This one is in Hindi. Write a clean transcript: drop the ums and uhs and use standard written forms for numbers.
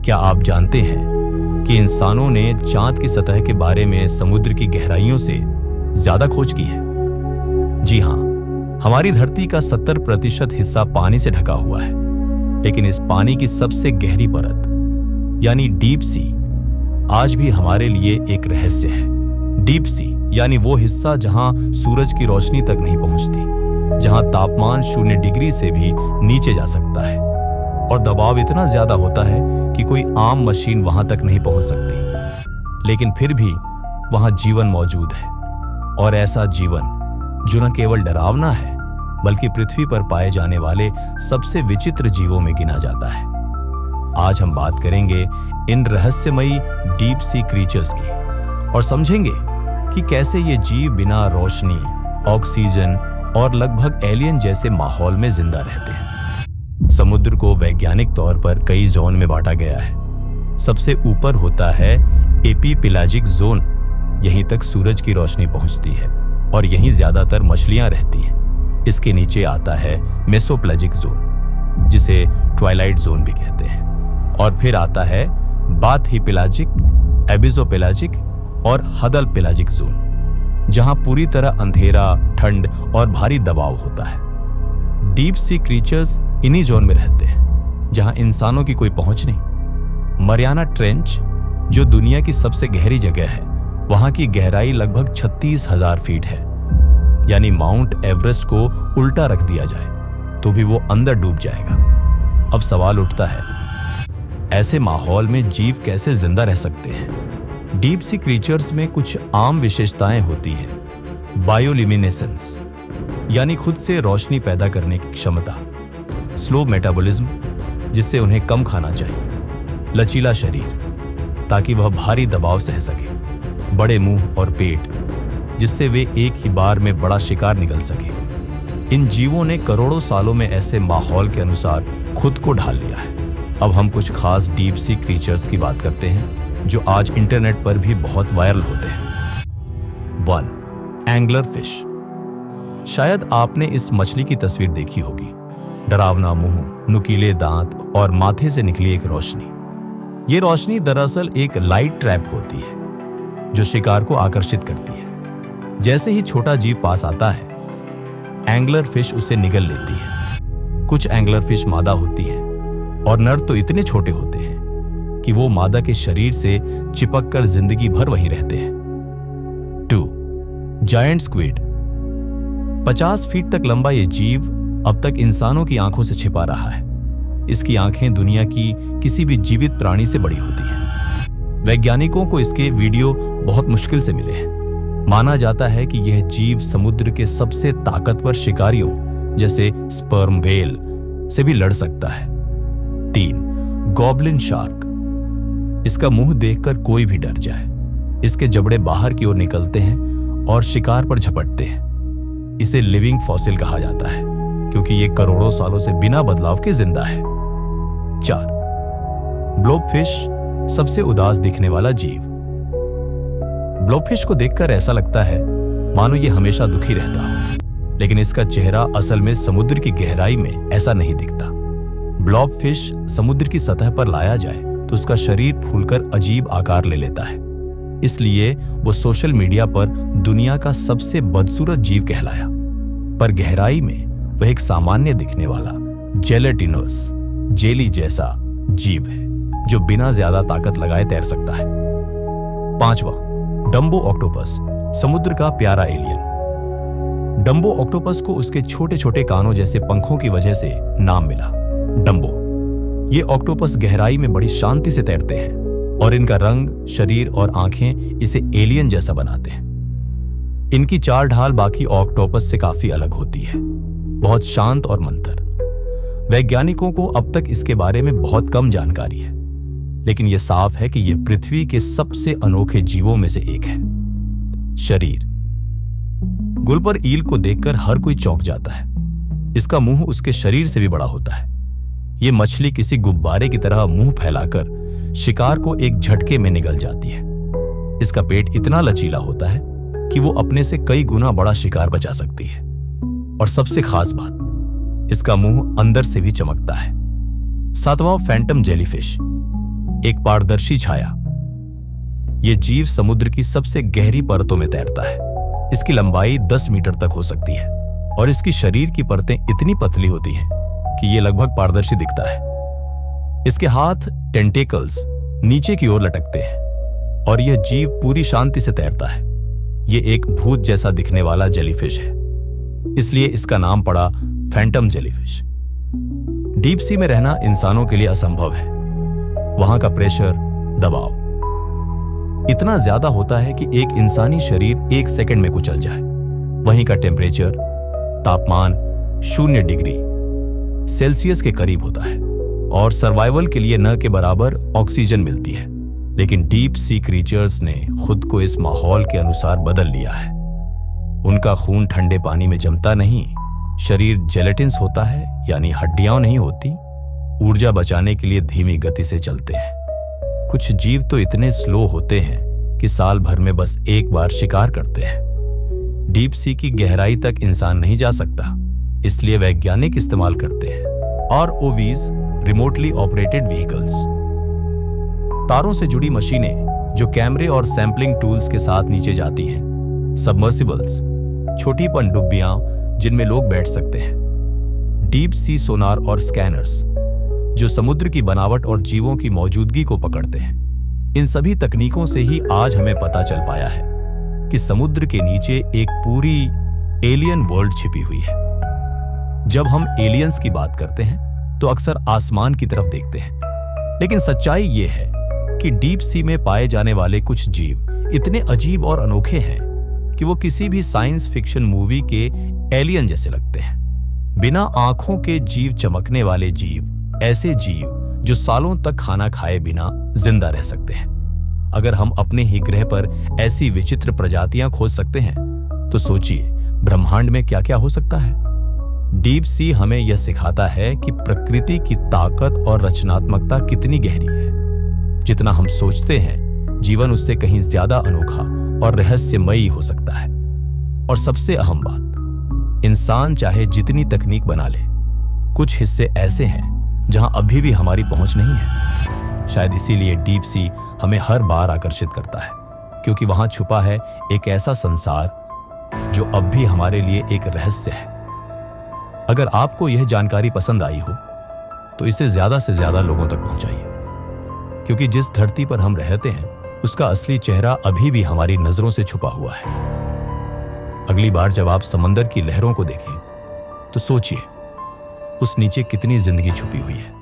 क्या आप जानते हैं कि इंसानों ने चांद की सतह के बारे में समुद्र की गहराइयों से ज्यादा खोज की है? जी हां, हमारी धरती का 70% हिस्सा पानी से ढका हुआ है, लेकिन इस पानी की सबसे गहरी परत यानी डीप सी आज भी हमारे लिए एक रहस्य है। डीप सी यानी वो हिस्सा जहां सूरज की रोशनी तक नहीं पहुंचती, जहां तापमान 0 डिग्री से भी नीचे जा सकता है और दबाव इतना ज्यादा होता है कि कोई आम मशीन वहां तक नहीं पहुंच सकती, लेकिन फिर भी वहां जीवन मौजूद है। और ऐसा जीवन जो न केवल डरावना है बल्कि पृथ्वी पर पाए जाने वाले सबसे विचित्र जीवों में गिना जाता है। आज हम बात करेंगे इन रहस्यमयी डीप सी क्रीचर्स की और समझेंगे कि कैसे ये जीव बिना रोशनी, ऑक्सीजन और लगभग एलियन जैसे माहौल में जिंदा रहते हैं। समुद्र को वैज्ञानिक तौर पर कई जोन में बांटा गया है। सबसे ऊपर होता है एपीपेलाजिक जोन, यहीं तक सूरज की रोशनी पहुंचती है और यहीं ज्यादातर मछलियां रहती हैं। इसके नीचे आता है मेसोपेलाजिक जोन, जिसे ट्वाइलाइट जोन भी कहते हैं, और फिर आता है बाथहीपेलाजिक, एबिजोपेलाजिक और हदल पेलाजिक जोन, जहां पूरी तरह अंधेरा, ठंड और भारी दबाव होता है। डीप सी क्रीचर्स इन्हीं जोन में रहते हैं जहां इंसानों की कोई पहुंच नहीं। मरियाना ट्रेंच, जो दुनिया की सबसे गहरी जगह है, वहां की गहराई लगभग 36,000 फीट है, यानी माउंट एवरेस्ट को उल्टा रख दिया जाए तो भी वो अंदर डूब जाएगा। अब सवाल उठता है, ऐसे माहौल में जीव कैसे जिंदा रह सकते हैं? डीप सी क्रीचर्स में कुछ आम विशेषताएं होती हैं। बायोल्यूमिनेसेंस यानी खुद से रोशनी पैदा करने की क्षमता, स्लो मेटाबॉलिज्म जिससे उन्हें कम खाना चाहिए, लचीला शरीर ताकि वह भारी दबाव सह सके, बड़े मुंह और पेट जिससे वे एक ही बार में बड़ा शिकार निगल सके। इन जीवों ने करोड़ों सालों में ऐसे माहौल के अनुसार खुद को ढाल लिया है। अब हम कुछ खास डीप सी क्रीचर्स की बात करते हैं जो आज इंटरनेट पर भी बहुत वायरल होते हैं। 1. Angler fish. शायद आपने इस मछली की तस्वीर देखी होगी। डरावना मुंह, नुकीले दांत और माथे से निकली एक रोशनी। ये रोशनी दरअसल एक लाइट ट्रैप होती है जो शिकार को आकर्षित करती है। जैसे ही छोटा जीव पास आता है, एंगलर फिश उसे निगल लेती है। कुछ एंगलर फिश मादा होती हैं और नर तो इतने छोटे होते हैं कि वो मादा के शरीर से चिपककर जिंदगी भर वहीं रहते हैं। 2. Giant squid. 50 फीट तक लंबा ये जीव अब तक इंसानों की आंखों से छिपा रहा है। इसकी आंखें दुनिया की किसी भी जीवित प्राणी से बड़ी होती हैं। वैज्ञानिकों को इसके वीडियो बहुत मुश्किल से मिले हैं। माना जाता है कि यह जीव समुद्र के सबसे ताकतवर शिकारियों जैसे स्पर्म व्हेल से भी लड़ सकता है। 3. Goblin shark. इसका मुंह देखकर कोई भी डर जाए। इसके जबड़े बाहर की ओर निकलते हैं और शिकार पर झपटते हैं। इसे लिविंग फॉसिल कहा जाता है क्योंकि ये करोड़ों सालों से बिना बदलाव के जिंदा है। 4. ब्लोबफिश। सबसे उदास दिखने वाला जीव। ब्लोबफिश को देखकर ऐसा लगता है मानो ये हमेशा दुखी रहता हो, लेकिन इसका चेहरा असल में समुद्र की गहराई में ऐसा नहीं दिखता। ब्लॉबफिश समुद्र की सतह पर लाया जाए तो उसका शरीर फूलकर अजीब आकार ले लेता है, इसलिए वो सोशल मीडिया पर दुनिया का सबसे बदसूरत जीव कहलाया। पर गहराई में वह एक सामान्य दिखने वाला जेलेटिनोस, जेली जैसा जीव है जो बिना ज्यादा ताकत लगाए तैर सकता है। 5. Dumbo octopus. समुद्र का प्यारा एलियन। डम्बो ऑक्टोपस को उसके छोटे छोटे कानों जैसे पंखों की वजह से नाम मिला, डम्बो। ये ऑक्टोपस गहराई में बड़ी शांति से तैरते हैं और इनका रंग, शरीर और आंखें इसे एलियन जैसा बनाते हैं। इनकी चाल ढाल बाकी ऑक्टोपस से काफी अलग होती है, बहुत शांत और मंथर। वैज्ञानिकों को अब तक इसके बारे में बहुत कम जानकारी है, लेकिन यह साफ है कि यह पृथ्वी के सबसे अनोखे जीवों में से एक है। शरीर। गुलपर ईल को देखकर हर कोई चौंक जाता है। इसका मुंह उसके शरीर से भी बड़ा होता है। यह मछली किसी गुब्बारे की तरह मुंह फैलाकर शिकार को एक झटके में निगल जाती है। इसका पेट इतना लचीला होता है कि वो अपने से कई गुना बड़ा शिकार बचा सकती है। और सबसे खास बात, इसका मुंह अंदर से भी चमकता है। 7वां फैंटम जेलीफिश। एक पारदर्शी छाया। यह जीव समुद्र की सबसे गहरी परतों में तैरता है। इसकी लंबाई 10 मीटर तक हो सकती है और इसकी शरीर की परतें इतनी पतली होती हैं कि यह लगभग पारदर्शी दिखता है। इसके हाथ टेंटेकल्स नीचे की ओर लटकते हैं और यह जीव पूरी शांति से तैरता है। यह एक भूत जैसा दिखने वाला जेलीफिश है, इसलिए इसका नाम पड़ा फैंटम जेलीफिश। डीप सी में रहना इंसानों के लिए असंभव है। वहां का प्रेशर, दबाव इतना ज्यादा होता है कि एक इंसानी शरीर 1 सेकंड में कुचल जाए। वहीं का टेम्परेचर, तापमान 0 डिग्री सेल्सियस के करीब होता है और सर्वाइवल के लिए न के बराबर ऑक्सीजन मिलती है। लेकिन डीप सी क्रीचर्स ने खुद को इस माहौल के अनुसार बदल लिया है। उनका खून ठंडे पानी में जमता नहीं, शरीर जेलेटिन्स होता है, यानी हड्डियां नहीं होती। ऊर्जा बचाने के लिए धीमी गति से चलते हैं। कुछ जीव तो इतने स्लो होते हैं कि साल भर में बस एक बार शिकार करते हैं। डीप सी की गहराई तक इंसान नहीं जा सकता, इसलिए वैज्ञानिक इस्तेमाल करते हैं ROVs, रिमोटली ऑपरेटेड व्हीकल्स। तारों से जुड़ी मशीनें जो कैमरे और सैंपलिंग टूल्स के साथ नीचे जाती हैं। सबमर्सिबल्स, छोटी पनडुब्बियां जिनमें लोग बैठ सकते हैं। डीप सी सोनार और स्कैनर्स जो समुद्र की बनावट और जीवों की मौजूदगी को पकड़ते हैं। इन सभी तकनीकों से ही आज हमें पता चल पाया है कि समुद्र के नीचे एक पूरी एलियन वर्ल्ड छिपी हुई है। जब हम एलियंस की बात करते हैं तो अक्सर आसमान की तरफ देखते हैं, लेकिन सच्चाई यह है कि डीप सी में पाए जाने वाले कुछ जीव इतने अजीब और अनोखे हैं कि वो किसी भी साइंस फिक्शन मूवी के एलियन जैसे लगते हैं। बिना आंखों के जीव चमकने वाले जीव, ऐसे जीव जो सालों तक खाना खाए बिना जिंदा रह सकते हैं। अगर हम अपने ही ग्रह पर ऐसी विचित्र प्रजातियां खोज सकते हैं तो सोचिए ब्रह्मांड में क्या क्या हो सकता है। डीप सी हमें यह सिखाता है कि प्रकृति की ताकत और रचनात्मकता कितनी गहरी है। जितना हम सोचते हैं, जीवन उससे कहीं ज्यादा अनोखा और रहस्यमयी हो सकता है। और सबसे अहम बात, इंसान चाहे जितनी तकनीक बना ले, कुछ हिस्से ऐसे हैं जहां अभी भी हमारी पहुंच नहीं है। शायद इसीलिए डीप सी हमें हर बार आकर्षित करता है, क्योंकि वहां छुपा है एक ऐसा संसार जो अब भी हमारे लिए एक रहस्य है। अगर आपको यह जानकारी पसंद आई हो तो इसे ज्यादा से ज्यादा लोगों तक पहुंचाइए, क्योंकि जिस धरती पर हम रहते हैं उसका असली चेहरा अभी भी हमारी नजरों से छुपा हुआ है। अगली बार जब आप समंदर की लहरों को देखें तो सोचिए उस नीचे कितनी जिंदगी छुपी हुई है।